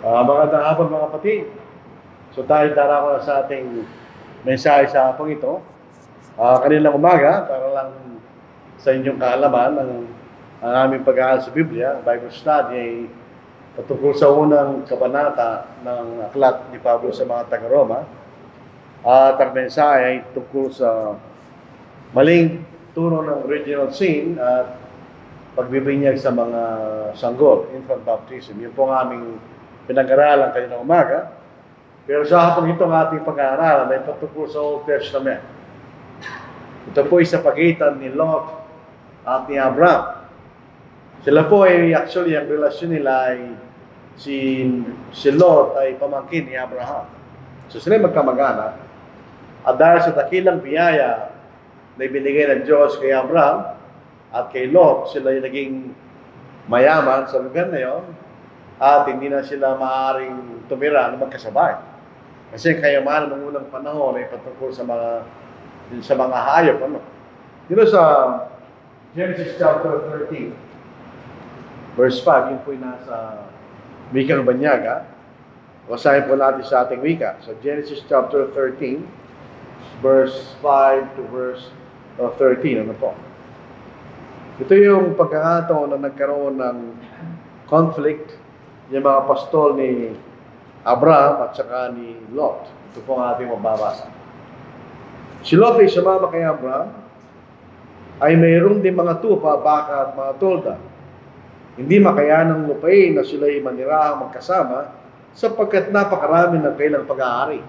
Magandang hapon mga kapatid. So tayo darako na sa ating mensahe sa hapong ito. Kanilang umaga, para lang sa inyong kaalaman, ang aming pag-aaral sa Biblia, Bible study, ay patungkol sa unang kabanata ng aklat ni Pablo sa mga taga-Roma. At ang mensahe ay tungkol sa maling turo ng original sin at pagbibinyag sa mga sanggol, infant baptism. Yun po ang aming pinag-aralan kanina umaga. Pero sa hapon itong ating pag-aaralan ay patungkol sa Old Testament. Ito po ay sa pagitan ni Lot at ni Abraham. Sila po ay actually, ang relasyon nila ay si Lot ay pamangkin ni Abraham. So sila ay magkamag-anak. At dahil sa dakilang biyaya na ibinigay ng Diyos kay Abraham at kay Lot, sila ay naging mayaman sa lugar na yon. At hindi na sila maaaring tumira na magkasabay. Kasi kayamanan ng unang panahon ay patungkol sa mga hayop. Dito sa Genesis chapter 13, verse 5, yun po yung nasa Wikang Banyaga. Basahin po natin sa ating wika. So Genesis chapter 13, verse 5 to verse 13. Ano po? Ito yung pagkakataon na nagkaroon ng conflict yung mga pastol ni Abraham at saka ni Lot. Ito po ang ating mababasa. Si Lot ay sumama kay Abraham, ay mayroon din mga tupa, baka at mga tolda. Hindi makayanang lupain na sila'y manirahang magkasama sapagkat napakarami ng kailang pag-aari.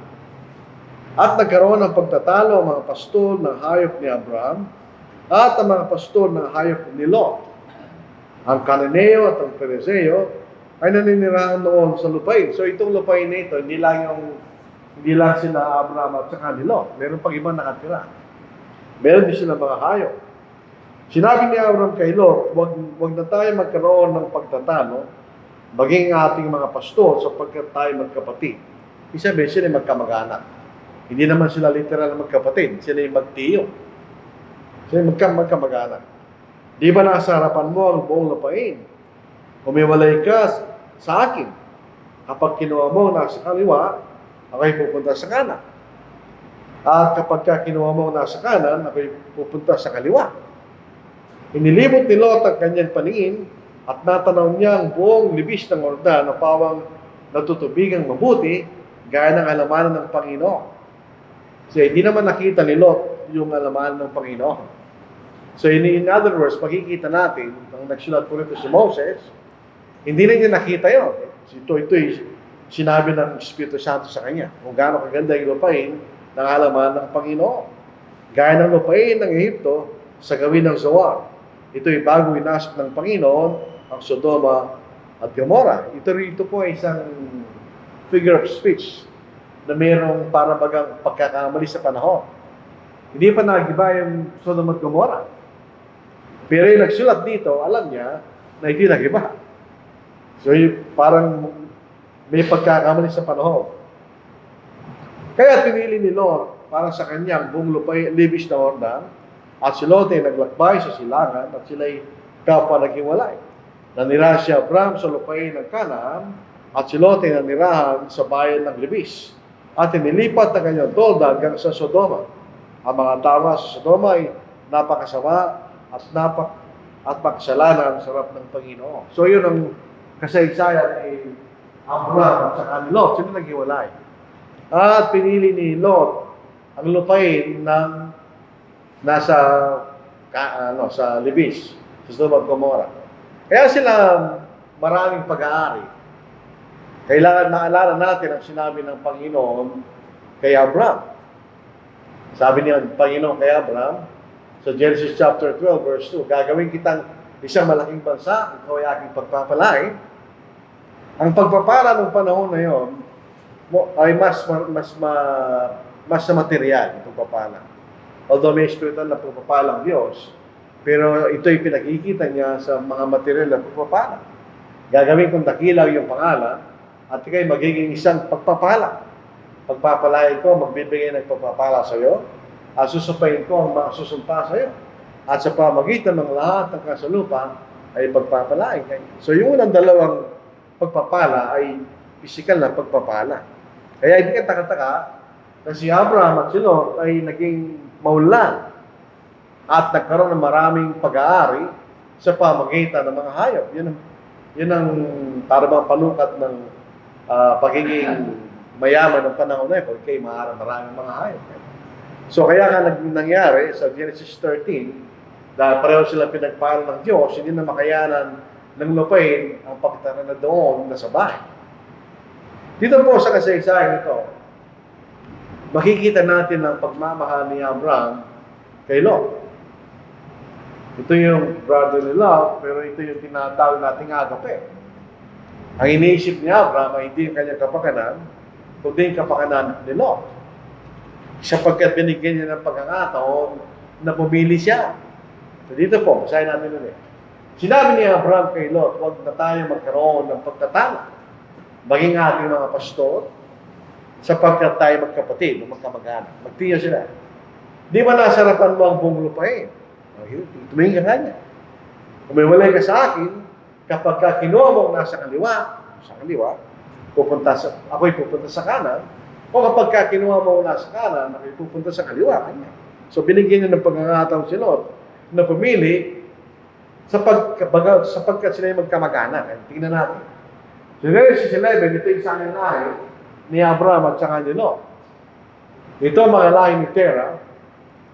At nagkaroon ng pagtatalo ang mga pastol ng hayop ni Abraham at ang mga pastol ng hayop ni Lot. Ang Cananeo at ang Perizeo ay naninirahan noon sa lupain. So itong lupain na ito, hindi lang sila Abraham at saka ni Lot. Meron pang ibang nakatira. Meron din sila mga hayop. Sinabi ni Abraham kay Lot, wag na tayo magkaroon ng pagtatalo, maging ating mga pastol sapagkat tayo magkapatid. Ibig sabihin, sila ay magkamag-anak. Hindi naman sila literal na magkapatid, sila ay magtiyo. Sila ay magkamag-anak. Di ba nasa harapan mo ang buong lupain? Umiwalay ka sa akin. Kapag kinuha mo nasa kaliwa, ako'y pupunta sa kanan. At kapag kinuha mo nasa kanan, ako'y pupunta sa kaliwa. Inilibot ni Lot ang kanyang paningin at natanaw niya ang buong libis ng Yordan na pawang natutubigang mabuti gaya ng alamanan ng Panginoon. So, hindi naman nakita ni Lot yung alamanan ng Panginoon. So, in other words, makikita natin, nang nagsulat po rito si Moses, hindi na niya nakita yun. Ito'y sinabi ng Espiritu Santo sa kanya. Kung gaano kaganda yung lupain ng alaman ng Panginoon. Gaya ng lupain ng Ehipto sa gawin ng Zoar. Ito'y bago inasok ng Panginoon ang Sodoma at Gomorrah. Ito po ay isang figure of speech na mayroong para bagang pagkakamali sa panahon. Hindi pa nagiba yung Sodoma at Gomorrah. Pero yung nagsulat dito, alam niya na hindi nagiba. So, parang may pagkakamali sa panahon. Kaya pinili ni Lot para sa kanyang buong lupay, libis na Yordan, at si Lot ay naglakbay sa silangan at sila'y kapwa naghiwalay. Nanira si Abraham sa lupay ng Canaan at si Lot ay nanirahan sa bayan ng libis. At inilipat ang kanyang tolda hanggang sa Sodoma. Ang mga tao sa Sodoma ay napakasama at makasalanan sa harap ng Panginoon. So, yun ang kasaysayan ni Abraham at saka ni Lot. Sila naghiwalay. At pinili ni Lot ang lupain ng nasa sa libis, sa Sodoma at Gomorrah. Kaya sila maraming pag-aari. Kailangan maalala natin ang sinabi ng Panginoon kay Abraham. Sabi niya ng Panginoon kay Abraham sa Genesis chapter 12 verse 2, gagawin kitang isang malaking bansa, ikaw ay aking pagpapalain. Ang pagpapala ng panahon na yon ay mas sa material, ang pagpapala. Although may spiritual na pagpapala ang Diyos, pero ito'y pinakikita niya sa mga material na pagpapala. Gagawin kong dakilaw yung pangalan at ikaw'y magiging isang pagpapala. Pagpapalain ko, magbibigay ng pagpapala sa iyo, at susupain ko ang mga susumpa sa iyo. At sa pamagitan ng lahat ng kasalupa ay pagpapalain kayo. So yung unang dalawang pagpapala ay pisikal na pagpapala. Kaya hindi ka taka-taka na si Abraham at si Lot ay naging maulan at nagkaroon ng maraming pag-aari sa pamagitan ng mga hayop. Yun ang parang panukat ng pagiging mayaman ng panahon na yun, kay maraming mga hayop. So kaya nga nangyari sa Genesis 13, dahil pareho sila pinagpala ng Diyos, hindi na makayanan ng lupain ang pagtara na doon na sa bahay. Dito po sa kasaysayan ito, makikita natin ang pagmamahal ni Abraham kay Lot. Ito yung brotherly love, pero ito yung tinatawag nating agape. Ang iniisip ni Abraham ay hindi yung kanyang kapakanan, kundi yung kapakanan ni Lot. Sapagkat binigyan niya ng pagkakataon na pumili siya. So dito po, basahin natin ulit. Sinabi ni Abraham kay Lot, huwag na tayo magkaroon ng pagtatala, maging ating mga pastor, sapagkat tayo magkapatid o magkamag-anak. Magtiyo sila. Di ba nasa harapan mo ang buong lupain? Tumingin ka kanya. Umiwalay ka sa akin, kapag kinuha mo nasa kaliwa, ako'y pupunta sa kanan, o kapag kinuha mo nasa kanan, ako'y pupunta sa kaliwa kanya. So binigyan niya ng pagkakataon si Lot na pumili sapagkat sila yung magkamag-anak. Tingnan natin. So Genesis 11, ito yung sangang lahi ni Abraham at saka ni Lot. Ito ang mga lahi ni Terah.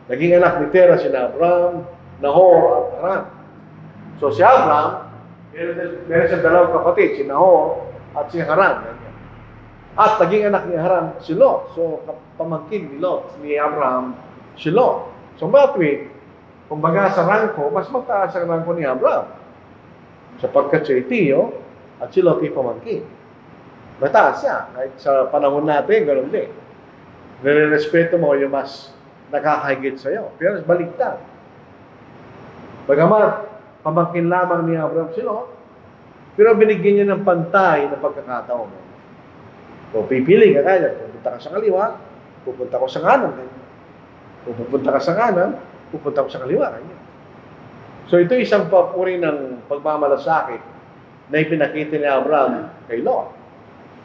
Naging anak ni Terah sina Abraham, Nahor at Haran. So si Abraham, meron siyang dalawang kapatid, si Nahor at si Haran. At naging anak ni Haran si Lot. So pamangkin ni Lot, ni Abraham, si Lot. So matwid, kumbaga sa rangko, mas magtaas ang rangko ni Abraham. Sapagkat siya tiyo at si Lot ay pamangkin. Mataas siya. Kahit sa panahon natin, ganoon din. Nire-respeto mo yung mas nakakahigit sa'yo. Pero baliktad. Bagamat, pamangkin lamang ni Abraham si Lot, pero binigyan niya ng pantay na pagkakataon. So, pipili ka kaya. Pupunta ka sa kaliwa, pupunta ko sa kanan. Pupunta ka sa kanan, pupunta ko sa kaliwa. Kanya. So, ito isang papuri ng pagmamalasakit na ipinakita ni Abraham kay Lot.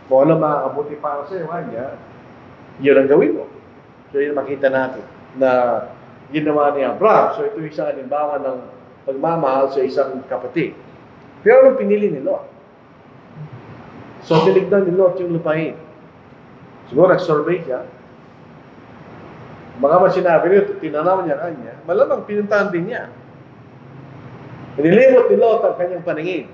Kung ano makakabuti para sa iyo, kanya, yun ang gawin mo. So, yun makita natin na ginawa ni Abraham. So, ito isang halimbawa ng pagmamahal sa isang kapatid. Pero anong pinili ni Lot? So, tinignan ni Lot yung lupain. Siguro, nag-survey siya. Baka ba sinabi nito, tinanaw niya kanya, malamang pinuntahan din niya. Pinilimot ni Lot ang kanyang paningin.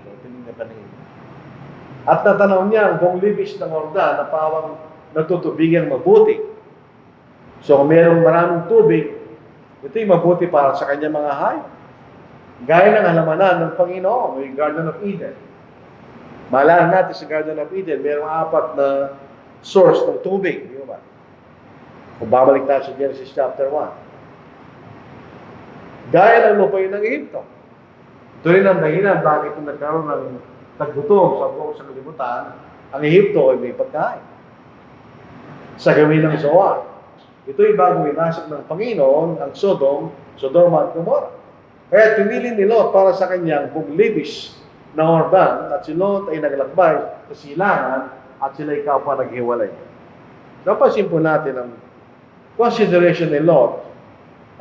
At natanaw niya ang buong libis ng Jordan na pawang natutubigang mabuti. So kung mayroong maraming tubig, ito'y mabuti para sa kanyang mga hayop. Gaya ng halamanan ng Panginoon, yung Garden of Eden. Maalala natin sa Garden of Eden, mayroong 4 na source ng tubig. Di ba? Kung babalik tayo sa Genesis chapter 1. Gaya ng lupain ng Egypto. Ito rin ang dahilan bakit nagkaroon ng taggutom sa buong sa kalibutan, ang Egypto ay may pagkain. Sa gawin ng Zoar. Ito'y bago winasok ng Panginoon ang Sodoma at Gomorrah. Kaya pinili ni Lot para sa kanyang buglibis na Jordan at si Lot ay naglakbay sa silangan at sila ikaw pa naghiwalay. Napansin po natin ang consideration ni Lot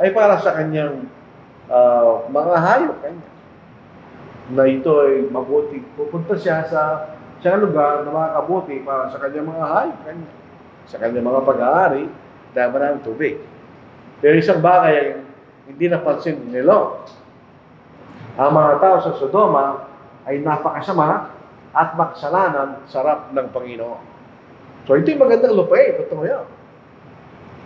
ay para sa kanyang mga hayop kanya. Na ito ay mabuti. Pupunta siya sa lugar na makakabuti para sa kanyang mga hayop kanya. Sa kanyang mga pag-aari dahil maraming tubig. Pero isang bagay ay hindi napansin ni Lot. Ang mga tao sa Sodoma ay napakasama at makasalanan sa harap ng Panginoon. So ito yung magandang lupain. Totoo yan.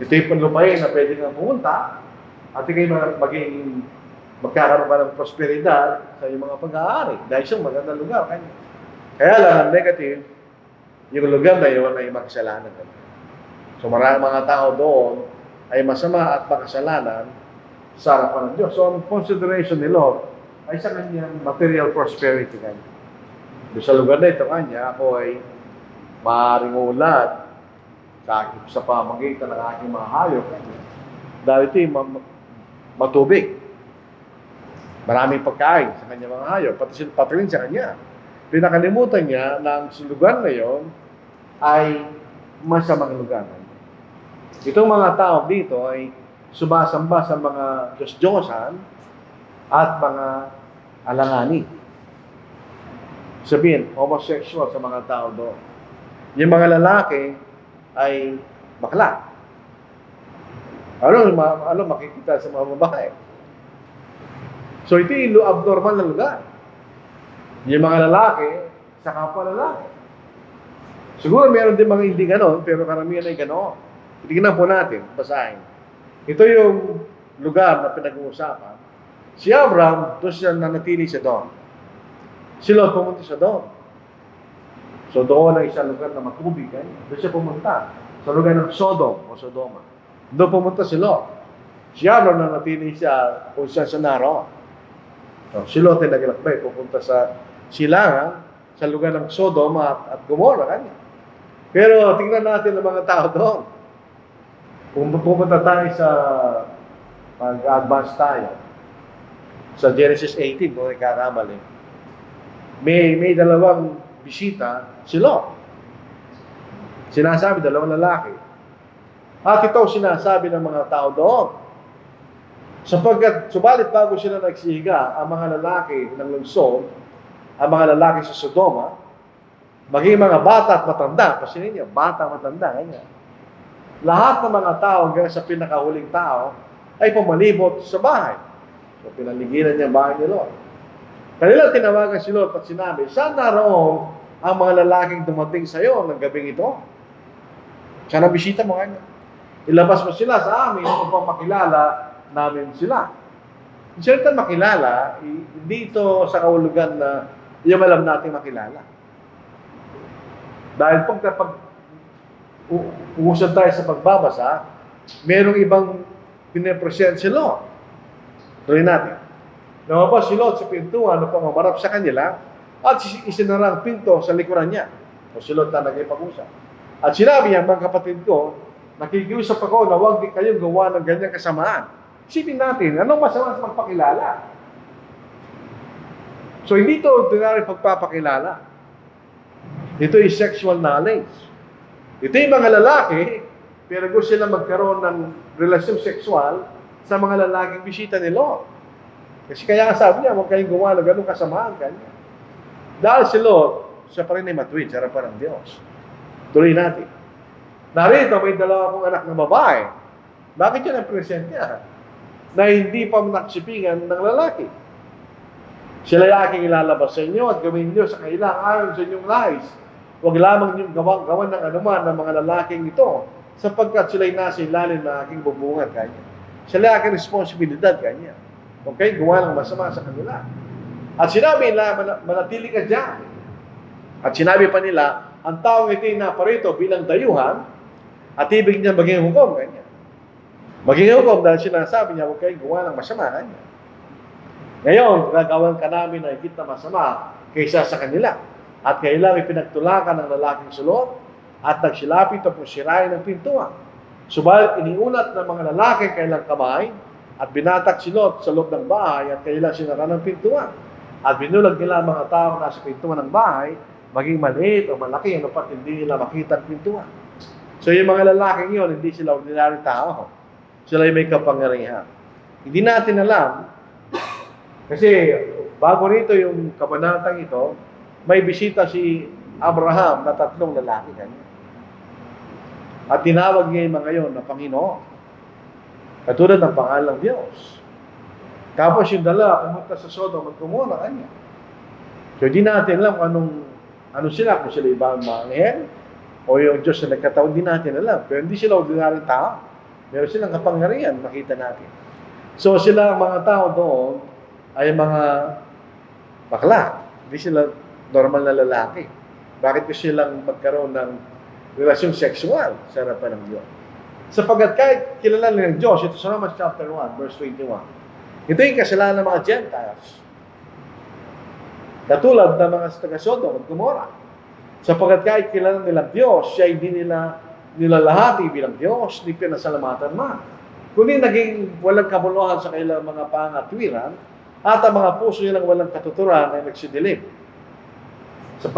Ito yung lupain na pwede kang pumunta at ikaw magkakaroon ka ng prosperidad sa iyong mga pag-aari. Dahil siyang magandang lugar. Kaya lang, ang negative, yung lugar na yun ay makasalanan. So maraming mga tao doon ay masama at makasalanan sa harapan ng Diyos. So ang consideration ni Lot ay sa kanyang material prosperity kanya. Sa lugar na ito kanya, ako ay maaaring ulad sa pamagitan ng aking mga hayop. Dahil ito yung matubig. Maraming pagkain sa kanyang mga hayop, pati rin sa kanya. Pinakalimutan niya na sa lugar na yon ay masamang lugar. Itong mga tao dito ay sumasamba sa mga Diyos-Diyosan at mga alangani. Sabihin, homosexual sa mga tao doon. Yung mga lalaki ay bakla. Ano makikita sa mga babae? So ito yung abnormal na lugar. Yung mga lalaki sa kapwa lalaki. Siguro meron din mga hindi ganon, pero karamihan ay ganon. Tignan po natin, basahin. Ito yung lugar na pinag-uusapan. Si Abraham, doon siya nanatili siya doon. Si Lot pumunta siya doon. So doon ang isang lugar na matubig. Doon siya pumunta. Sa lugar ng Sodom o Sodoma. Doon pumunta si Lot. Si Abraham nanatili siya kung saan siya naroon. So, si Lot ay naglalakbay, pupunta sa silangan, sa lugar ng Sodom at Gomorrah. Kanya. Pero tingnan natin ang mga tao doon. Kung pupunta tayo sa pag-advance tayo, sa Genesis 18, kung ikakamali, may dalawang bisita si Lot. Sinasabi, dalawang lalaki. At ito sinasabi ng mga tao doon. Subalit bago sila nagsihiga, ang mga lalaki ng lungsod, ang mga lalaki sa Sodoma, maging mga bata at matanda, pasinin niyo, bata at matanda, ganyan. Lahat ng mga tao hanggang sa pinakahuling tao ay pumalibot sa bahay. So pinaligiran niya ang bahay ni Lot. Kanilang tinawagan si Lot at sinabi, saan naroon ang mga lalaking dumating sa iyo ng gabing ito? Sana bisita mo kanya. Ilabas mo sila sa amin upang makilala namin sila. Siyempre makilala, hindi ito sa kahulugan na yung alam natin makilala. Dahil pag uusap tayo sa pagbabasa, merong ibang pinapresent si Lot. Tuloy natin. Lumabas si Lot sa pintuan upang mamarap sa kanila at isinarang pinto sa likuran niya. O si Lot na nagipag-usap. At sinabi niya, mga kapatid ko, nakikiusap ako na huwag kayong gawa ng ganyang kasamaan. Isipin natin, anong masama sa magpakilala? So hindi ito ordinary pagpapakilala. Ito ay sexual knowledge. Ito yung mga lalaki, pero gusto sila magkaroon ng relasyon sexual sa mga lalaking bisita ni Lot. Kasi kaya nga sabi niya, huwag kayong gawa ng ganong kasamaan kanya. Dahil si Lot, siya pa rin ay matuwid sa harapan ng Diyos. Tuloy natin. Narito, may dalawa kong anak na babae. Bakit yun ang present niya? Na hindi pa naksipingan ng lalaki. Sila ay aking ilalabas sa inyo at gawin niyo sa kailang ayon sa inyong nais. Huwag lamang niyong gawan ng anuman ng mga lalaking ito sapagkat sila'y nasa ilalim na aking bubungan kanya. Sila ay aking responsibilidad kanya. Okay, gawa ng masama sa kanila. At sinabi nila, manatili ka dyan. At sinabi pa nila, ang taong ito ay naparito bilang dayuhan at ibig niya maging hukom kanya. Maging hukom dahil sinasabi niya, huwag kayong gawa ng masama kanya. Ngayon, gagawan ka namin na higit na masama kaysa sa kanila. At kailang ipinagtulakan ng lalaking sulot at nagsilapit upang sirain ng pintuan. Subalit iniunat ng mga lalaki kailang kamay at binatak si Lot sa loob ng bahay at kailang sinara ng pintuan. At binulag nila ang mga tao nasa pintuan ng bahay, maging maliit o malaki, ano pat hindi nila makita ang pintuan. So yung mga lalaking yun, hindi sila ordinary tao. Sila may kapangyarihan. Hindi natin alam, kasi bago rito yung kabanatang ito, may bisita si Abraham na 3 lalaki kanya. At tinawag niya yung mga yon na Panginoon. Katulad ng pangalan ng Diyos. Tapos yung dalawa, pumunta sa Sodom at Gomorrah kanya. So hindi natin alam ano sila, kung sila ibang mga anghel, o yung Diyos na nagkataon, hindi natin alam. Pero hindi sila ordinaryong tao. Meron silang kapangyarihan, makita natin. So sila, mga tao doon, ay mga bakla. Hindi sila normal na lalaki. Bakit ko silang magkaroon ng relasyon sexual sa harapan ng Diyos? Sapagkat kahit kilala ng Diyos, ito sa Romans chapter 1, verse 21, ito yung kasalanan ng mga Gentiles. Katulad ng mga taga-Sodom at Gomorrah. Sapagkat kahit kilala nilang Diyos, siya hindi nila nilalahati bilang Diyos, ni pinasalamatan man. Kundi naging walang kabuluhan sa kailang mga pangatwiran, at ang mga puso nilang walang katuturan ay nagsidilim. Sa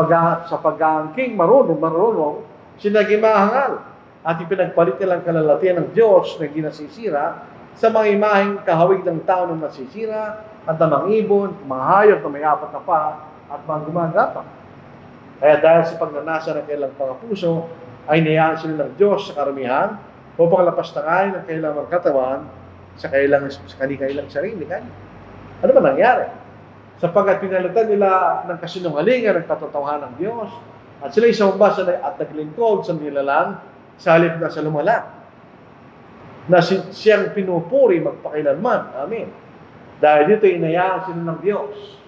pag-aangking marunong, sinagimahangal at ipinagpalit nilang kalalatian ng Diyos na hindi nasisira sa mga imaheng kahawig ng tao na nasisira at ng mga ibon, mga hayop na may apat na paa at mga gumagapang. Kaya dahil sa pagnanasa ng kailang mga puso, ay niyaan sila ng Diyos sa karamihan upang lapastangayin ang kailang mga katawan sa kanilang sarili. Ano ba nangyari? Sapagkat pinalitan nila ng kasinungalingan ng katotohanan ng Diyos at sila isumba at naglingkod sa nilalang sa halip na sa lumala na siyang pinupuri magpakailanman. Amen. Dahil dito inayaan sila ng Diyos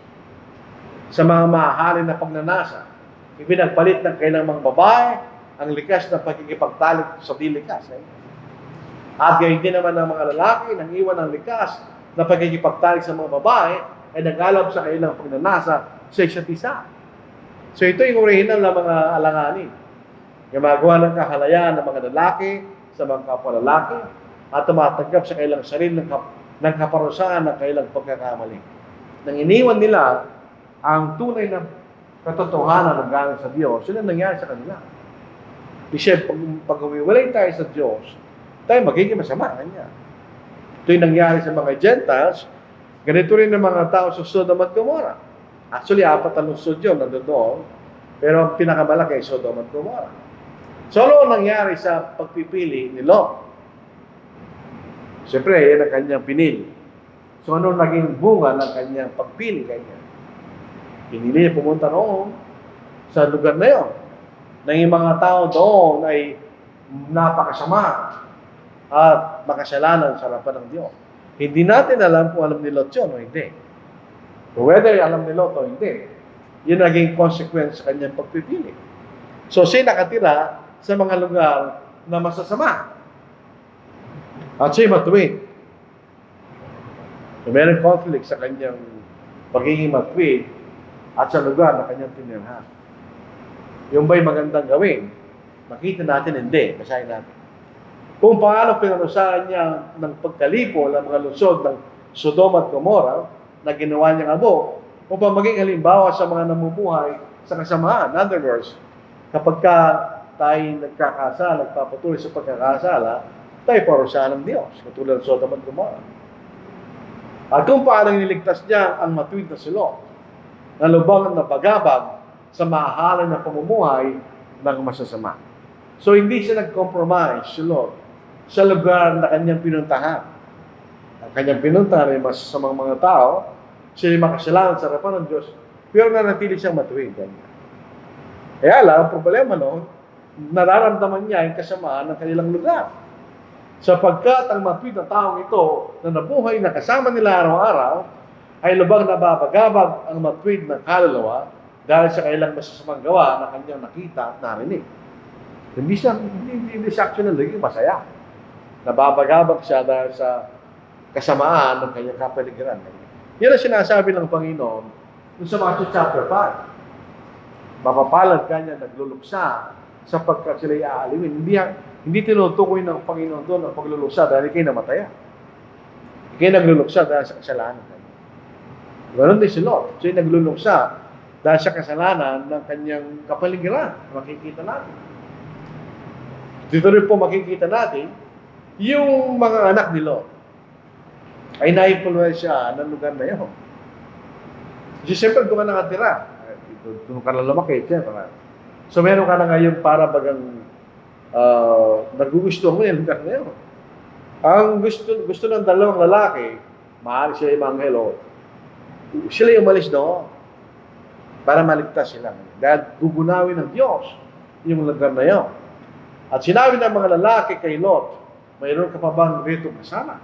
sa mga mahalin na pagnanasa. Ipinagpalit ng kailang mga babae ang likas na pagkikipagtalik sa di likas. At gayon din naman ng mga lalaki nang iwan ang likas na pagkikipagtalik sa mga babae ay nag-alab sa kailang pagnanasa sa isa't isa. So ito yung original na mga alanganin. Gumagawa ng kahalayaan ng mga lalaki sa mga kapwa lalaki at tumatanggap sa kailang sarili ng kaparusahan ng kailang pagkakamali. Nang iniwan nila ang tunay na katotohanan ng galing sa Diyos, sila nangyari sa kanila. Kasi pag umiwalay tayo sa Diyos, tayo magiging masama. Kanya. Ito yung nangyari sa mga Gentiles. Ganito rin ng mga tao sa Sodom at Gomorrah. Actually, 4 ang lungsod yun, nandoon. Pero ang pinakamalaki ay Sodom at Gomorrah. So, ano nangyari sa pagpipili ni Lot? Siyempre, yan ang kanyang pinili. So, ano naging bunga ng kanyang pagpili kanya? Pinili niya pumunta noon sa lugar na yun. Nang yung mga tao doon ay napakasama at makasalanan sa harapan ng Diyos. Hindi natin alam kung alam ni Lot yun o hindi. Whether alam ni Lot o hindi, yun naging consequence sa kanyang pagpipili. So, siya nakatira sa mga lugar na masasama. At siya matuwid. So, mayroong conflict sa kanyang pagiging matuwid at sa lugar na kanyang tinirhan. Yung ba'y magandang gawin? Makita natin, hindi. Basahin natin. Kung paano pinarusahan niya ng pagkalipo ng mga lungsod ng Sodom at Gomorrah na ginawa niyang abo upang maging halimbawa sa mga namumuhay sa kasamaan. In other words, kapag tayo nagkakasala, nagpapatuloy sa pagkakasala, tayo parusahan ng Diyos, katulad ng Sodom at Gomorrah. At kung paano niligtas niya ang matuwid na si Lot, na lubang na pagabag sa mahalan na pamumuhay ng masasama. So, hindi siya nag-compromise si Lot sa lugar na kanyang pinuntahan. Ang kanyang pinuntahan ay masasamang mga tao, sila makasalanan sa harapan ng Diyos, pero nanatili siyang matuwid. Kaya lang, ang problema noon, nararamdaman niya yung kasamaan ng kanilang lugar. Sapagkat ang matuwid na taong ito na nabuhay na kasama nila araw-araw, ay lubang nababagabag ang matuwid ng kaluluwa dahil sa kailang masasamang gawa na kanyang nakita at narinig. Hindi siya actually naging masaya. Nababagabag siya dahil sa kasamaan ng kanyang kapaligiran. Yan ang sinasabi ng Panginoon sa Matthew chapter 5. Mapapalad ka niya nagluluksa sapagkat sila'y aaliwin. Hindi tinutukoy ng Panginoon doon ang pagluluksa dahil ikay namatayan. Ikay nagluluksa dahil sa kasalanan. Ganon din si Lot. Siya nagluluksa dahil sa kasalanan ng kanyang kapaligiran. Makikita natin. Dito rin po makikita natin yung mga anak ni Lot ay naimpluwensya ng lugar na yun. Kasi siyempre doon ka nakatira. Doon ka na lumaki. Siyempre. So meron ka na ngayon para bagang nagugustuhan mo yung lugar na yun. Ang gusto ng dalawang lalaki, maaari sila yung manghel, sila yung umalis doon para maligtas sila. Dahil gugunawin ng Diyos yung lugar na yun. At sinabi ng mga lalaki kay Lot, mayroon ka pa bang rito kasama?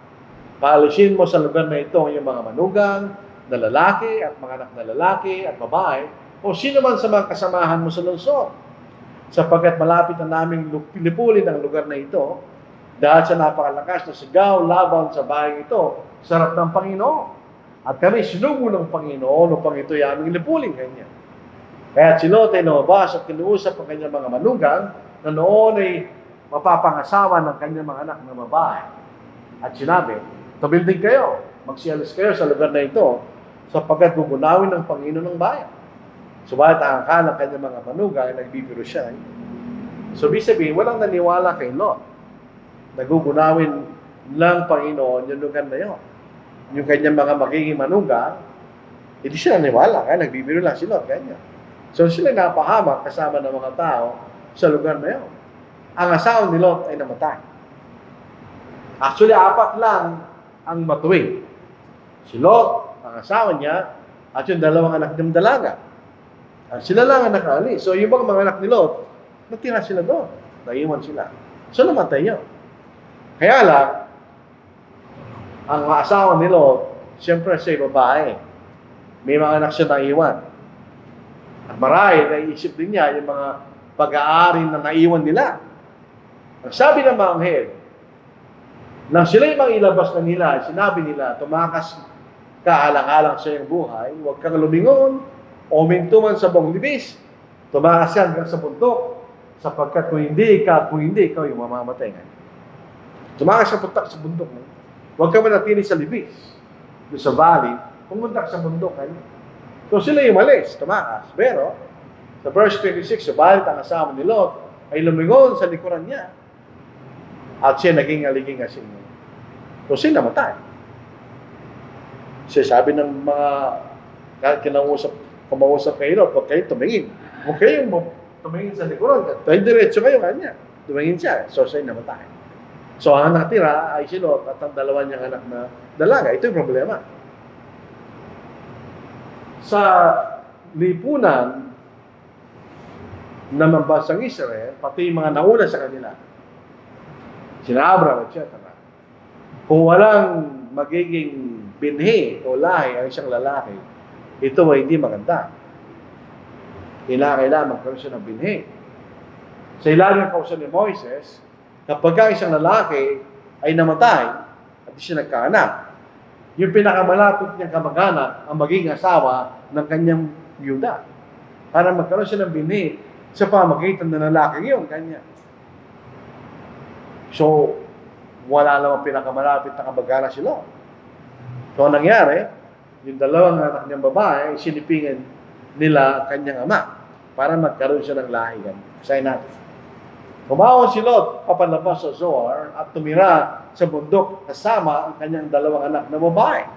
Paalisin mo sa lugar na ito yung mga manugang na lalaki at mga anak na lalaki at babae o sino man sa mga kasamahan mo sa lungsod. Sapagkat malapit na naming lipulin ang lugar na ito dahil sa napakalakas na sigaw laban sa bahay ito sa harap ng Panginoon. At kami sinugo ng Panginoon upang ito'y aming lipulin kanya. Kaya si Lot ay lumabas at kinuusap ang kanyang mga manugang na noon ay mapapangasawa ng kanyang mga anak na babae. At sinabi, tumilding kayo, magsialis kayo sa lugar na ito sapagkat gugunawin ng Panginoon ng bayan. Subalit ang akala ng kanyang mga manugang ay nagbibiro siya. So, ibig sabihin, walang naniwala kay Lot. Nagugunawin ng Panginoon yung lugar na yun. Yung kanyang mga magiging manugang, hindi siya naniwala. Kaya nagbibiro lang si Lot. Ganyan. So, sila napahamak kasama ng mga tao sa lugar na yun. Ang asawa ni Lot ay namatay. Actually, 4 lang ang matuwid. Si Lot, ang asawa niya, at yung 2 anak ng dalaga. Sila lang ang nakaalis. So, yung mga anak ni Lot, natira sila doon. Naiwan sila. So, namatay yun. Kaya lang, ang asawa ni Lot, siyempre siya babae. May mga anak siya naiwan. At marahil, naiisip din niya yung mga pag-aari na naiwan nila. Ang sabi ng mga anghel, nang sila'y mangilabas na nila, sinabi nila, tumakas ka alang-alang sa iyong buhay, huwag kang lumingon o mintuman sa buong libis. Tumakas yan hanggang sa bundok, sapagkat kung hindi ikaw yung mamamatay nga. Tumakas ka punta sa bundok. Huwag ka manatili sa libis. Doon sa valley, pumunta sa bundok. So sila yung malis, tumakas. Pero, sa verse 26, subalit ang asawa ni Lot ay lumingon sa likuran niya. At siya naging aliging asin niya. So siya namatay. Siya sabi ng mga kumausap kay Lot, huwag kayo tumingin. Huwag kayo tumingin sa likuran. Dahil diretso kayo kanya. Tumingin siya. So siya namatay. So ang natira ay si Lot at ang 2 niyang anak na dalaga. Ito yung problema. Sa lipunan na mambasang Israel, pati yung mga nauna sa kanila, sina Abraham, etc. Kung walang magiging binhi o lahi ang isang lalaki, ito ay hindi maganda. Kailangan magkaroon siya ng binhi. Sa ilalim ng kausan ni Moises, kapag ang isang lalaki ay namatay at di siya nagkaanak, yung pinakamalapit niyang kamag-anak ang magiging asawa ng kanyang byuda. Para magkaroon siya ng binhi sa pamagitan ng lalaki yun, kanya. So, wala namang pinakamalapit na kamag-anak si Lot. So, ang nangyari, yung 2 anak niyang babae, sinipingan nila kanyang ama para magkaroon siya ng lahigan. Basahin natin. Kumawon si Lot papalabas sa Zoar at tumira sa bundok kasama ang kanyang 2 anak na babae.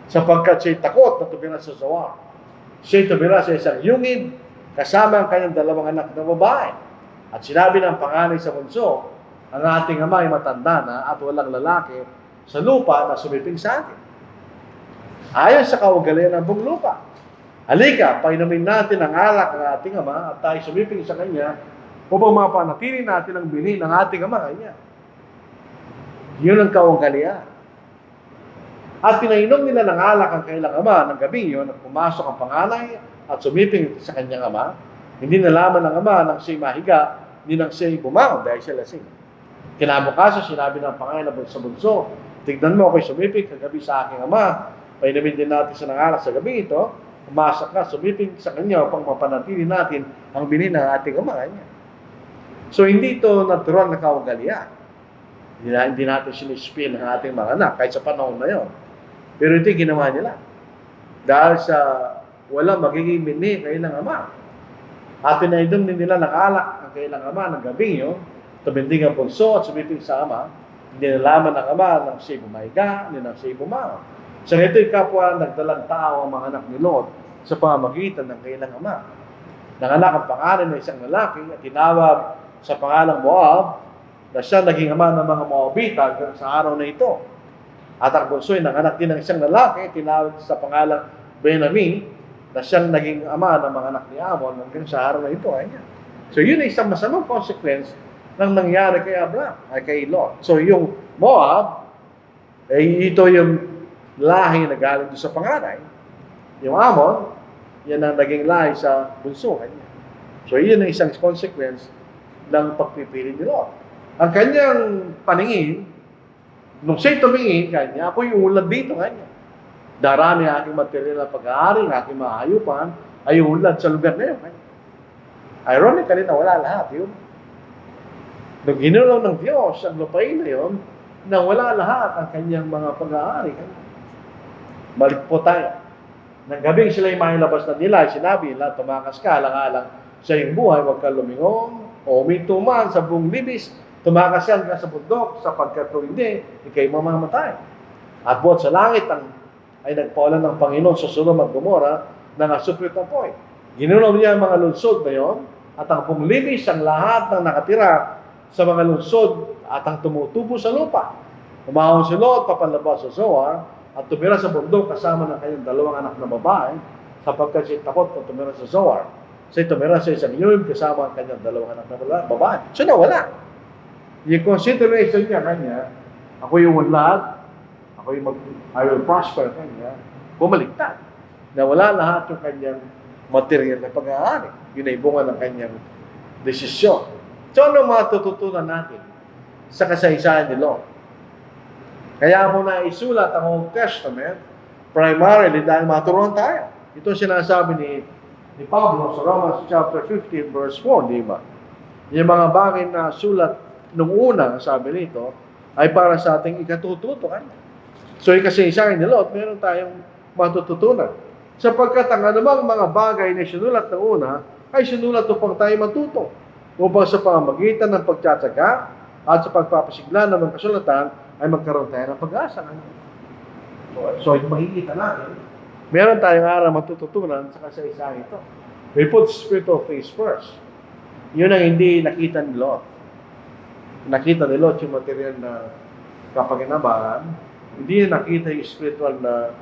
Sapagkat siya'y takot na tumira sa Zoar. Siya'y tumira sa isang yungib kasama ang kanyang 2 anak na babae. At sinabi ng panganay sa bunso, ang ating ama ay matanda na at walang lalaki sa lupa na sumiping sa atin. Ayon sa kaugalian ng buong lupa. Halika, painumin natin ang alak ng ating ama at tayo sumiping sa kanya upang mapanatili natin ang binhi ng ating ama kanya. Yun ang kaugalian. At pinainom nila ng alak ang kailang ama ng gabing yun at pumasok ang panganay at sumiping sa kanyang ama. Hindi nalaman ng ama nang siya'y mahiga, hindi nang siya'y bumangon dahil siya lasing. Kinabukasan, sinabi ng panganay sa bunso, tignan mo ako'y sumiping kagabi sa aking ama. Painumin din natin sa nangalak sa gabi ito. Pumasok na, sumiping sa kanya upang mapanatili natin ang binhi ng ating ama kanya. So, hindi ito natural na kaugalian. Hindi natin sinispin ang ating mga anak kahit sa panahon na yon. Pero ito yung ginawa nila. Dahil sa walang magiging binhi kailang ama. At pinainom din nila ng alak ang kailang ama ng gabing yun. Tuminding ang bunso at sumiping sa ama. Hindi nalaman ng ama nang siya'y bumahiga, hindi nang siya'y bumangon. Sa ito'y kapwa nagdalang tao ang mga anak ni Lot sa pamamagitan ng kailang ama. Nanganak ang pangalan ng isang lalaki at tinawag sa pangalang Moab na siya naging ama ng mga Moabita hanggang sa araw na ito. At ang bunso'y nanganak din ng isang lalaki, tinawag sa pangalang Benami na siyang naging ama ng mga anak ni Amon hanggang sa araw na ito. So yun ay isang masamang consequence ng nangyari kay Abraham, ay kay Lot. So yung Moab, ito yung lahi na galing doon sa panganay. Yung Amon, yan ang naging lahi sa bunso kanya. So yun ang isang consequence ng pagpipili ni Lot. Ang kanyang paningin, nung siya'y tumingin kanya, ako'y ulad dito kanya. Darami ang aking material na pag-aari, ang aking mahayupan, ay ulad sa lugar na yun. Ironically na wala lahat yun. Nung ginulaw ng Diyos ang lupain na yun, na wala lahat ang kanyang mga pag-aari. Balik po tayo. Nang gabing sila'y mahilabas na nila, sinabi nila, tumakas ka, alang-alang sa iyong buhay, huwag ka lumingon, o uminto man sa buong libis, tumakas yan ka sa bundok, sapagkat kung hindi, ikay mamamatay. At buhat sa langit ay nagpaulan ng Panginoon sa Sodom at Gomora na nasuplit ng poy. Ginunom niya ang mga lungsod na yon, at ang buong libis, ang lahat ng nakatira sa mga lungsod at ang tumutubo sa lupa. Umahon si Lot, papalabas sa Zoar, at tumira sa bundok kasama ng kanyang dalawang anak na babae, sapagkat siya takot na tumira sa Zoar. Siya tumira sa isang yun kasama ang kanyang dalawang anak na babae. So nawala. Yung consideration niya kanya, ako yung unlad, I will prosper kanya, bumaliktad. Nawala lahat yung kanyang material na pag-aari. Yun ay bunga ng kanyang desisyon. So ano matututunan natin sa kasaysayan ni Lot? Kaya mo na isulat ang Old Testament primarily dahil maturuan tayo. Ito sinasabi ni Pablo sa Romans chapter 15 verse 4, di ba? Yung mga bagay na sulat nung una, sabi nito, ay para sa ating ikatututukan. So yung kasaysayan ni Lot, meron tayong matututunan. Sapagkat ang anumang mga bagay na sinulat ng una, ay sinulat upang tayo matuto. Upang sa pamamagitan ng pagtsatsaga at sa pagpapasigla ng mga kasulatan, ay magkaroon tayo ng pag-asa. So yung makikita natin, meron tayong araw matututunan sa kasaysayan ito. We put spiritual face first. Yun ang hindi nakita ni Lot. Nakita ni Lot yung material na kapaginabahan, hindi nakita yung spiritual na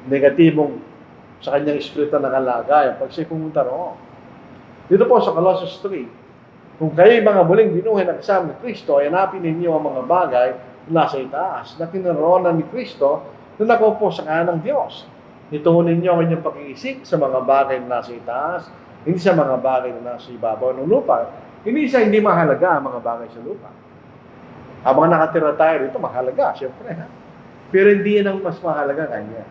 negatibong sa kanyang spiritual na kalagayan pag siya pumunta roon. Dito po sa Colossians 3, kung kayo mga muling binuhay na kasama ni Kristo, ay hanapin ninyo ang mga bagay na nasa itaas, na kinaroonan ni Kristo na nakaupo sa kanan ng Diyos. Ituunin ninyo ang inyong pag-iisip sa mga bagay na nasa itaas, hindi sa mga bagay na nasa ibabaw ng lupa. Hindi mahalaga ang mga bagay sa lupa. Habang nakatira tayo rito, mahalaga, siyempre. Ha? Pero hindi yan ang mas mahalaga kanya.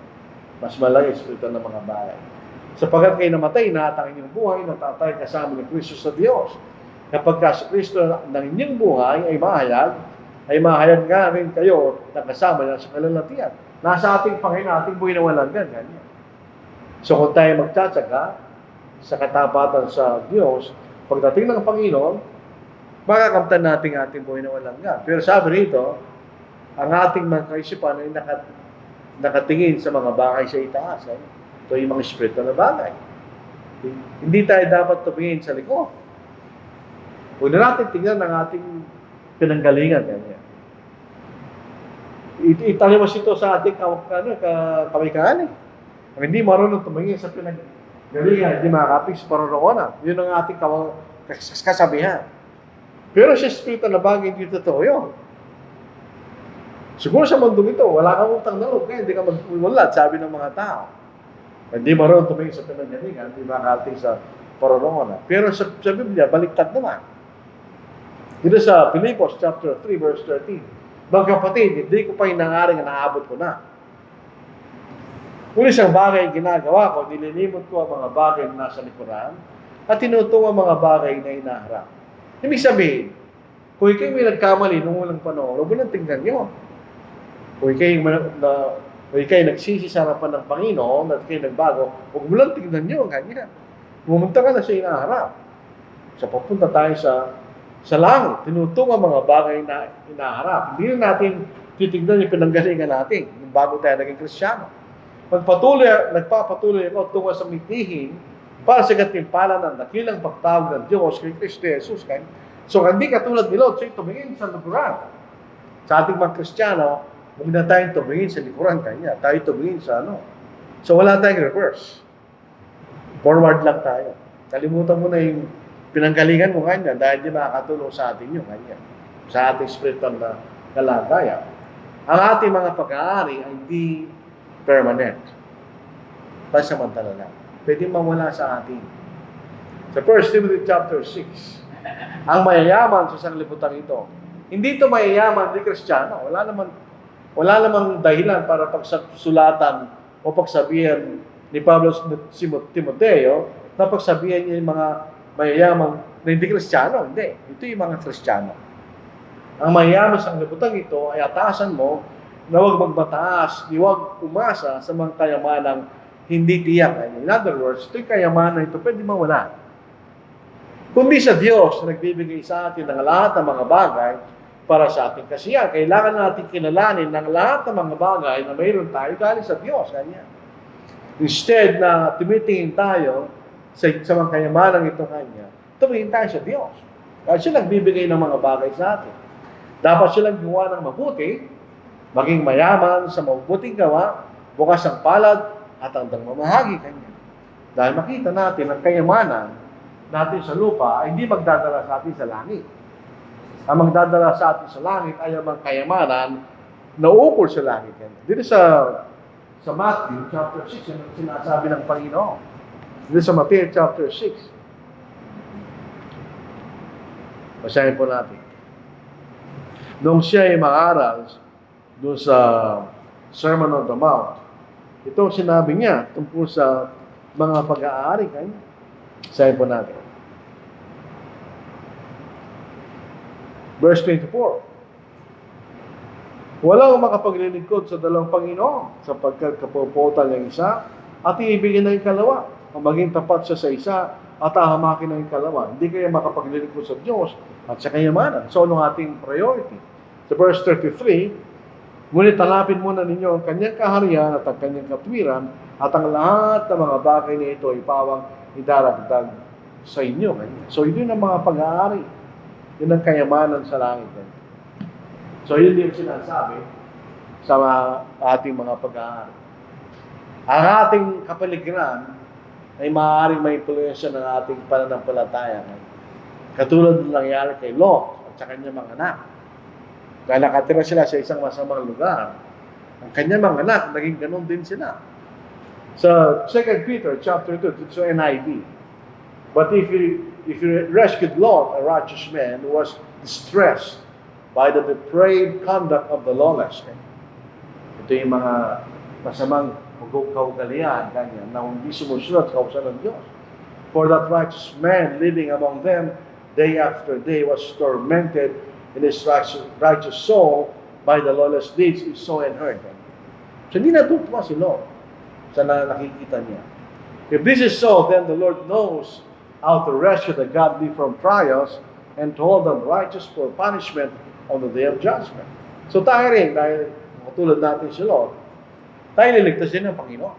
Mas malaki ito ng mga bagay. Sapagkat kayo namatay, nahatang inyong buhay, natatay kasama ni Kristo sa Diyos. Kapag si Kristo ng inyong buhay ay mahayag nga rin kayo na kasama niya sa kalalatian. Nasa ating Panginoon, ating buhay na walang ganyan. So kung tayo magtsatsaga sa katapatan sa Diyos, pagdating ng Panginoon, makakamtan natin ating buhay na walang ganyan. Pero sabi rito, ang ating mga kaisipan ay nakatingin sa mga bagay sa itaas. Ito yung mga spiritual na bagay. Hindi tayo dapat tumingin sa likod. Huwag na natin tingnan ang ating pinanggalingan. Italiwas ito sa ating kamay-kaan. Ang hindi marunong tumingin sa pinanggalingan, hindi makakapig sa paroroonan. Yun ang ating kasabihan. Pero sa spiritual na bagay, hindi totoo yun. Siguro sa mundong ito, wala kang utang na loob, kaya hindi ka mag-ulat, sabi ng mga tao. Hindi marunong tumingin sa pinanggalingan, hindi makakapig sa paroroonan. Pero sa Biblia, baliktad naman. Dito sa Pilipos chapter 3 verse 13. Mga kapatid, hindi ko pa inangaring na naabot ko na. Kung isang bagay ginagawa ko, nililimot ko ang mga bagay na nasa likuran at tinutungo ang mga bagay na inaharap. Ibig sabihin, kung ikay may nagkamali nung unang panahon, huwag mo nang tingnan yun. Kung ikay nagsisi sa harapan ng Panginoon at ikay nagbago, huwag mo lang tingnan yun. Ganyan. Pumunta ka na sa inaharap. So papunta tayo sa langit, tinutungo ang mga bagay na inaharap. Hindi na natin titignan yung pinanggalingan natin yung bago tayo naging Kristiyano. Nagpapatuloy ako tungo sa mitihin para sa gantimpala ng dakilang pagtawag ng Diyos kay Kristo Jesus. So, hindi katulad ni Lot, so tumingin sa likuran. Sa ating mga Kristiyano, huwag na tayong tumingin sa likuran kanya. Tayo tumingin sa So, wala tayong reverse. Forward lang tayo. Kalimutan mo na yung pinanggalingan mo kanya dahil di makakatulong sa atin yung kanya. Sa ating spiritual na kalagayan. Ang ating mga pag-aari ay hindi permanent. Pansamantala lang. Pwede mawala sa atin. Sa 1 Timothy chapter 6, ang mayayaman sa sanglibutan ito, hindi ito mayayaman, hindi Kristiyano. Wala namang dahilan para pagsulatan o pagsabihan ni Pablo si Timoteo na pagsabihan niya yung mga mayayaman na hindi Kristiyano. Hindi. Ito yung mga Kristiyano. Ang mayayaman sa sanglibutan ito ay atasan mo na huwag magmataas, huwag umasa sa mga kayamanang hindi tiyak. In other words, ito yung kayamanan ito, pwede mawala. kundi sa Diyos na nagbibigay sa atin ng lahat ng mga bagay para sa ating kasiyahan. Kailangan natin kilalanin ng lahat ng mga bagay na mayroon tayo galing sa Diyos. Kanya. Instead na tumitingin tayo sa mga kayamanan ito Kanya, tumingin tayo sa Diyos. Kasi siya nagbibigay ng mga bagay sa atin. Dapat silang gawa ng mabuti, maging mayaman sa mabuting gawa, bukas ang palad at handang mamahagi Kanya. Dahil makita natin ang kayamanan natin sa lupa ay hindi magdadala sa atin sa langit. Ang magdadala sa atin sa langit ay ang kayamanan na uukol sa langit. Dito sa Matthew chapter 6, yung sinasabi ng Panginoon. Dito sa Matthew chapter 6. Basahin po natin. Nung siya ay mangaral doon sa Sermon on the Mount, ito sinabi niya tungkol sa mga pag-aari kanya. Basahin po natin. Verse 24. Walang makapaglilingkod sa dalawang Panginoon sapagkat kapuputan ng isa at iibigin ng ikalawa. Kung maging tapat siya sa isa at ahamakin ng ikalawa, hindi kayo makapaglilingkod sa Diyos at sa kayamanan. So, anong ating priority? Sa verse 33, ngunit hanapin muna ninyo ang kanyang kaharian at ang kanyang katwiran at ang lahat ng mga bagay na ito ay pawang idaragdag sa inyo. So, yun ang mga pag-aari. Yun ang kayamanan sa langit. So, yun yung sinasabi sa ating mga pag-aari. Ang ating kapaligiran ay maaaring may influensya ng ating pananampalataya. Katulad ng nangyari kay Lot at sa kanyang mga anak. Dahil nakatira sila sa isang masamang lugar, ang kanyang mga anak, naging ganun din sila. Sa 2 Peter chapter 2, it's NIV. But if you rescued Lot, a righteous man who was distressed by the depraved conduct of the lawless. Ito yung mga masamang kaugalian, ganyan, na hindi sumusunod sa kautusan ng Diyos. For that righteous man living among them day after day was tormented in his righteous soul by the lawless deeds he saw and heard. So hindi natutuwa si Lot sa nakikita niya. If this is so, then the Lord knows how to rescue the godly from trials and to hold them righteous for punishment on the day of judgment. So tayo rin, dahil katulad natin si Lot, tayo liligtas din ng Panginoon.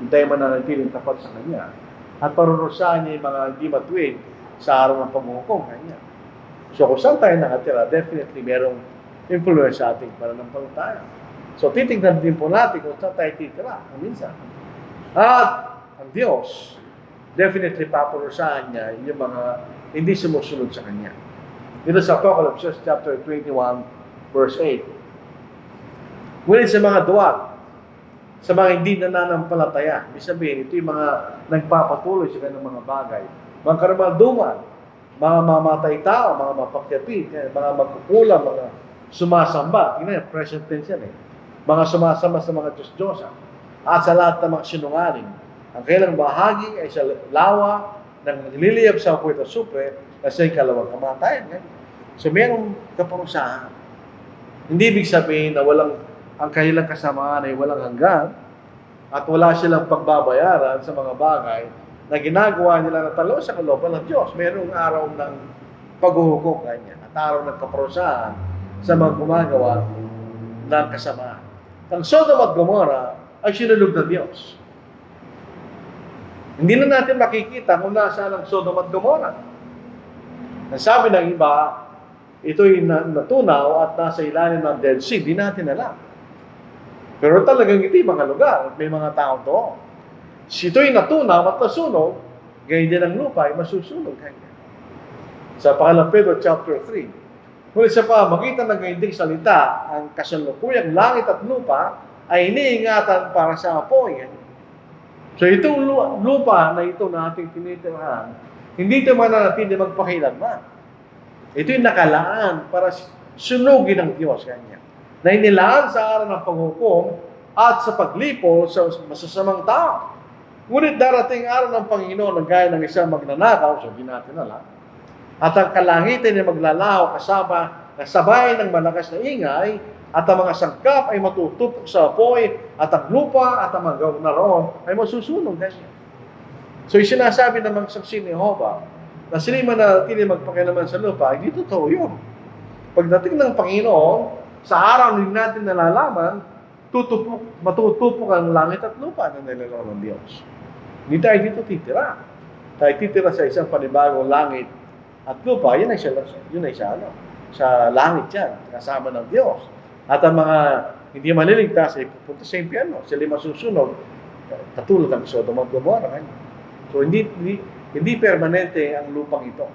Hintayin mananatiling tapat sa Kanya. At parurusahan niya yung mga hindi matuwid sa araw ng paghuhukom Kanya. So kung saan tayo nakatira, definitely merong influence sa ating pananampalataya. So titignan din po natin kung saan tayo titira, minsan. At ang Diyos, definitely paparusahan niya yung mga hindi sumusunod sa Kanya. Dito sa Apocalypse chapter 21, verse 8. Ngunit sa mga duwag, sa mga hindi nananampalataya, ibig sabihin, ito yung mga nagpapatuloy sa kanilang mga bagay. Mga karamalduman, mga mamatay tao, mga mapakyapi, mga magkukulang, mga sumasamba. Tingnan, present tense yan eh. Mga sumasamba sa mga Diyos-Diyosa. At sa lahat ng mga sinungaling. Ang kailang bahagi ay sa lawa ng nagliliyab sa apoy at supre na siya'y kalawang kamatayan. So, mayroong kaparusahan. Hindi ibig sabihin na ang kanilang kasamaan ay walang hanggan at wala silang pagbabayaran sa mga bagay na ginagawa nila na talo sa kalooban ng Diyos. Mayroong araw ng paghuhukom kanya at araw ng kaparusahan sa mga gumagawa ng kasamaan. Ang Sodom at Gomorrah ay sinulog ng Diyos. Hindi na natin makikita kung nasaan ang Sodom at Gomorrah. Ang sabi ng iba, ito'y natunaw at nasa ilalim ng Dead Sea. Di natin alam. Pero talagang ito yung mga lugar at may mga tao doon. Ito'y natunaw at nasunog, gayon din ang lupa ay masusunog kanya. Sa pangalang Pedro chapter 3. Ngunit sa pamagitan ng gayunding salita, ang kasalukuyang langit at lupa ay iniingatan para sa apoy. So itong lupa na ito na ating tinitirahan, hindi ito mananatili magpakailanman. Ito yung nakalaan para sunugin ng Diyos kanya. Na inilaan sa araw ng paghukom at sa paglipo sa masasamang tao. Ngunit darating araw ng Panginoon na gaya ng isang magnanakaw, so hindi natin alam, at ang kalangitan ay maglalaho kasabay ng malakas na ingay, at ang mga sangkap ay matutupok sa apoy, at ang lupa at ang mga naroon ay masusunog. So yung sinasabi ng mga saksi ni Jehovah, na sila'y manatili magpakialaman sa lupa, hindi totoo yun. Pagdating ng Panginoon, sa araw din natin nalalaman, matutupok ang langit at lupa na nilalang ng Diyos. Hindi tayo dito titira. Tayo titira sa isang panibagong langit at lupa, yun ay sa langit yan, kasama ng Diyos. At ang mga hindi maliligtas ay pupunta sa impyerno, sila masusunog, katulad ng Sodom at Gomorrah. So hindi permanente ang lupang ito.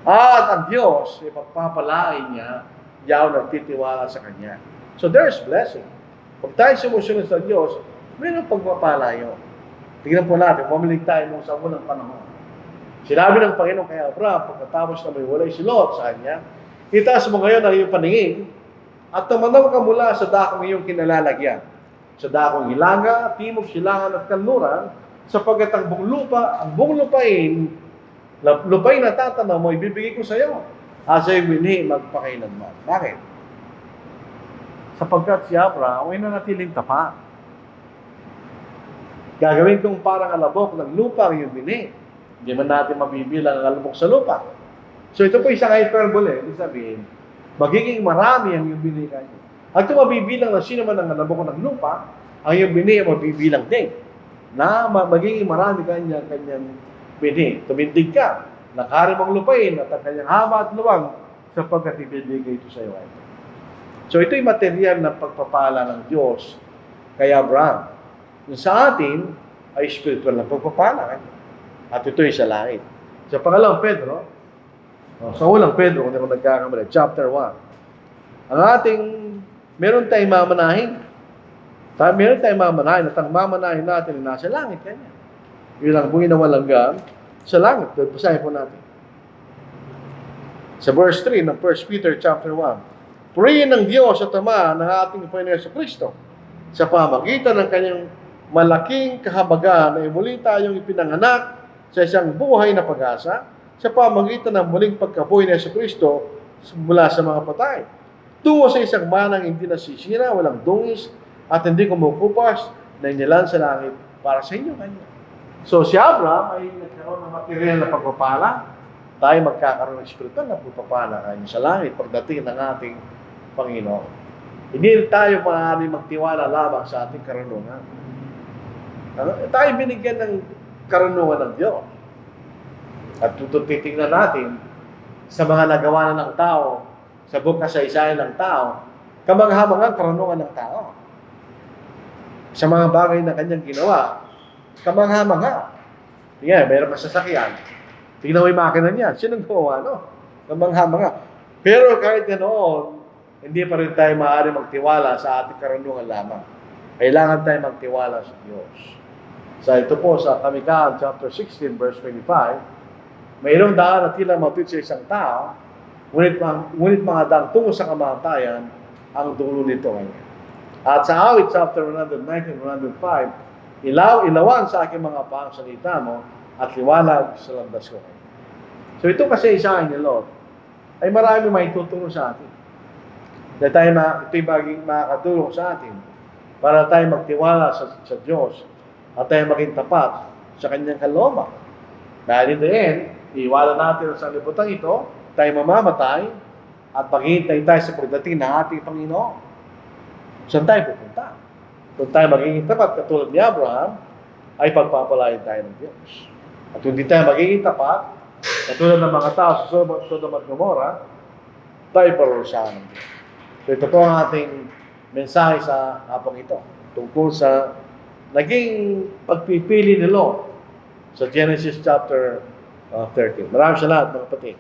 At ang Diyos, ipagpapalain niya, yaw nagtitiwala sa Kanya. So there's blessing. Pag tayo sumusunod sa Diyos, mayroong pagpapalayo. Tingnan po natin, pumilig tayo nung sa unang panahon. Sinabi ng Panginoon kay Abraham, pagkatapos na may walay si Lot sa kanya, itaas mo ngayon ang iyong paningin at tumanaw ka mula sa dakong iyong kinalalagyan. Sa dakong hilaga, timog, silangan at kanluran, sapagkat ang buong lupain na tatanaw mo, ibibigay ko sa iyo. Asa'y winhi magpakailanman. Bakit? Sapagkat si Abraham ay nanatiling tapat. Gagawin kong parang alabok ng lupa ang iyong binhi. Hindi man natin mabibilang ang alabok sa lupa. So ito po isang hyperbole. Ibig sabihin, magiging marami ang iyong binhi kayo. At kung mabibilang na sino man ang alabok ng lupa, ang iyong binhi ay mabibilang din. Na magiging marami kanyang binhi. Tumindig ka. Nakarim ang lupain at ang kanyang haba at luwang sapagkat ibibigay ito sa iyo. So ito'y material ng pagpapala ng Diyos kay Abraham. Yung sa atin ay spiritual na pagpapala. At ito'y sa langit. Sa pangalawang Pedro, sa ulang Pedro, kung hindi ko nagkakamali, chapter 1. Ang ating, meron tayong mamanahin. Meron tayong mamanahin at ang mamanahin natin ay nasa langit kanya. Yun ang buhay na walang sa langit. Basahin po natin. Sa verse 3 ng 1 Peter chapter 1. Purihin ng Diyos at Ama ng ating Panginoon Kristo sa pamagitan ng kanyang malaking kahabagan na muli tayong ipinanganak sa isang buhay na pag-asa sa pamagitan ng muling pagkabuhay ni Kristo mula sa mga patay. Tungo sa isang manang hindi nasisira, walang dungis at hindi kumukupas na inilan sa langit para sa inyo kanya. So si Abraham ay nagkaroon ng material na pagpapala. Tayo magkakaroon ng spiritual na pagpapala kanya sa langit pagdating ng ating Panginoon. Hindi tayo maaari magtiwala lamang sa ating karunungan. Tayo binigyan ng karunungan ng Diyos. At titingnan natin sa mga nagawa na ng tao, sa buong kasaysayan ng tao, kamangha-manghang karunungan ng tao. Sa mga bagay na kanyang ginawa, kamangha-mangha. Tingnan, mayroon pa sasakyan. Tingnan mo yung makina niya. Sinong gumawa, no? Kamangha-mangha. Pero kahit ganoon, hindi pa rin tayo maaari magtiwala sa ating karunungan lamang. Kailangan tayo magtiwala sa Diyos. Sa ito po, sa Kamikahan, chapter 16, verse 25, mayroong daan na tila matuwid sa isang tao, ngunit mga daang tungo sa kamatayan, ang dulo nito ngayon. At sa awit, chapter 119, 105, ilawan sa aking mga pang salita mo, at liwanag sa landas ko. So ito kasi isahin ni Lord, ay marami may tutulong sa atin. Na tayo ito'y maging makakatulong sa atin para tayo magtiwala sa Diyos at tayo maging tapat sa Kanyang kalooban. Dahil in the end, iiwala natin sa liputan ito, tayo mamamatay at maghihintay tayo sa pagdating ng ating Panginoon. Saan tayo pupunta? Kung tayo magiging tapat katulad ni Abraham, ay pagpapalain tayo ng Diyos. At kung hindi tayo magiging tapat, katulad ng mga tao sa Sodom at Gomorrah, tayo parurusahan ng Diyos. So ito po ang ating mensahe sa hapong ito tungkol sa naging pagpipili ni Lot sa Genesis chapter 13. Maraming salamat mga kapatid.